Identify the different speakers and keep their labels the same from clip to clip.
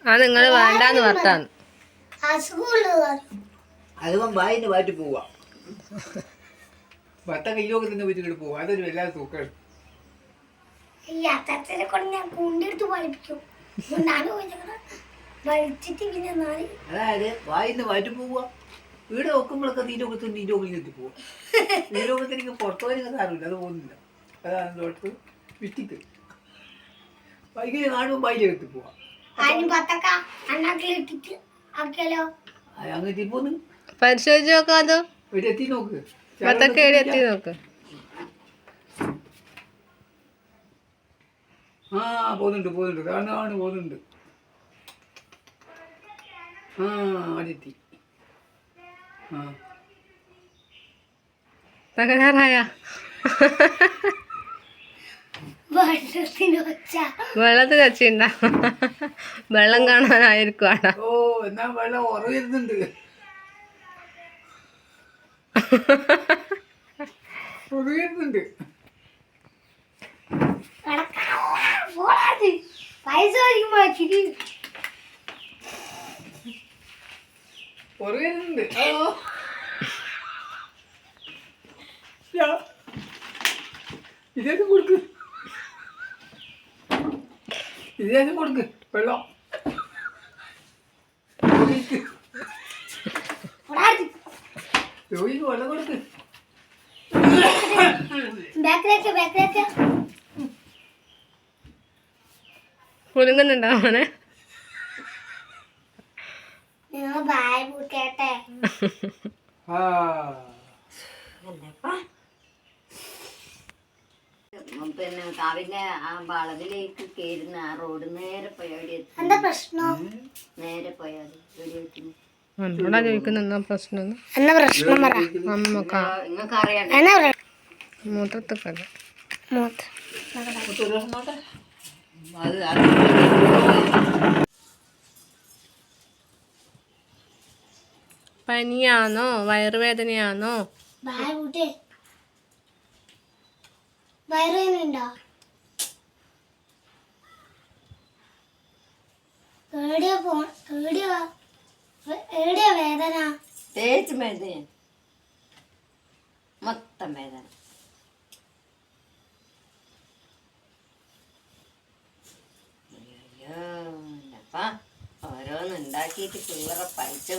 Speaker 1: അത് നിങ്ങള് വേണ്ടാന്ന് വർത്താന്ന്
Speaker 2: അതും വായിന്റെ വാറ്റി പോവാ ഭത്ത കയ്യൊക്കെ തന്നെ വീട്ടിൽ പോവാ അതൊരു വല്ലാതെ തൂക്കാണ് അതായത് വായിന്ന് വാറ്റി പോവാ വീട് നോക്കുമ്പോഴൊക്കെ നീരൊക്കെ നീരോഗിലെത്തി പോവാ നീരോഗത്തിന് പുറത്തുപോയി സാരമില്ല അത് പോകുന്നില്ല അതാണ് ഡോക്ടർ വിറ്റിട്ട് വൈകിട്ട് കാണുമ്പോൾ വൈകിട്ട് പോവാ അങ്ങ് തിപ്പോന്ന്
Speaker 1: പരിശോധിച്ച് നോക്കാതോ
Speaker 2: ഇവിടെ എത്തി നോക്ക്
Speaker 1: ബത്തക്ക എത്തി നോക്ക്
Speaker 2: ആ പോകുന്നുണ്ട് കാണാണ് പോകുന്നുണ്ട് ആ അതെത്തി ആ
Speaker 1: തകരാറായ വെള്ളത്തിൽ വെച്ചിണ്ട വെള്ളം കാണാനായിരിക്കും ആടാ
Speaker 2: ഓ എന്നാ വെള്ളം ഉറവിരുന്നുണ്ട് ഉറവിരുന്നുണ്ട് ഉറവിരുന്നുണ്ട് ഇതേക്കും കൊടുക്ക് വെള്ളം രോഗിക്ക് വെള്ളം കൊടുക്ക്
Speaker 1: കുലുങ്ങുന്നുണ്ടാവണേ
Speaker 3: പിന്നെ കാവിന്റെ ആ വളവിലേക്ക് കേറുന്ന ആ റോഡ് നേരെ പോയാൽ നേരെ പോയാൽ
Speaker 1: എന്നോടാ ചോദിക്കുന്ന പ്രശ്നം
Speaker 3: നിങ്ങൾക്ക് അറിയാം
Speaker 1: മൂത്രത്തൊക്കെ പനിയാണോ വയറുവേദനയാണോ
Speaker 4: വയറുവേദനയുണ്ടോ എവിടെയാ വേദന
Speaker 3: തേച്ച് വേദന മൊത്തം വേദന ഓരോന്നുണ്ടാക്കിയിട്ട് പിള്ളേരെ പൈസ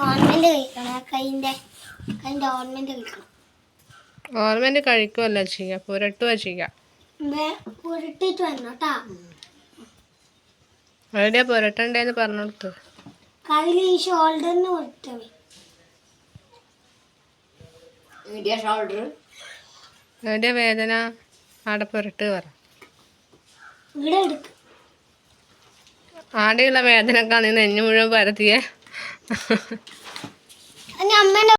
Speaker 4: ഓർണമെന്റ് കഴിക്കണം കൈന്റെ ഓർണമെന്റ് കഴിക്കണം
Speaker 1: ഓർമെന്റ് കഴിക്കുമല്ലോ ചെയ്യാം പുരട്ടുക ചെയ്യാം
Speaker 4: പുരട്ടിട്ട് വന്നോട്ടാ
Speaker 1: എവിടെയാ പുരട്ടണ്ടേന്ന് പറഞ്ഞു കൊടുത്തു
Speaker 4: കയ്യിൽ ഈ ഷോൾഡറിന് പുരട്ടേ
Speaker 3: ഷോൾഡർ
Speaker 1: എവിടെയാ വേദന ആടെ പുരട്ട് പറ
Speaker 4: ഇവിടെ എടുക്കും
Speaker 1: ആടെയുള്ള വേദനക്കാണ് നെഞ്ഞു മുഴുവൻ പരത്തിയേ
Speaker 4: അമ്മേനെ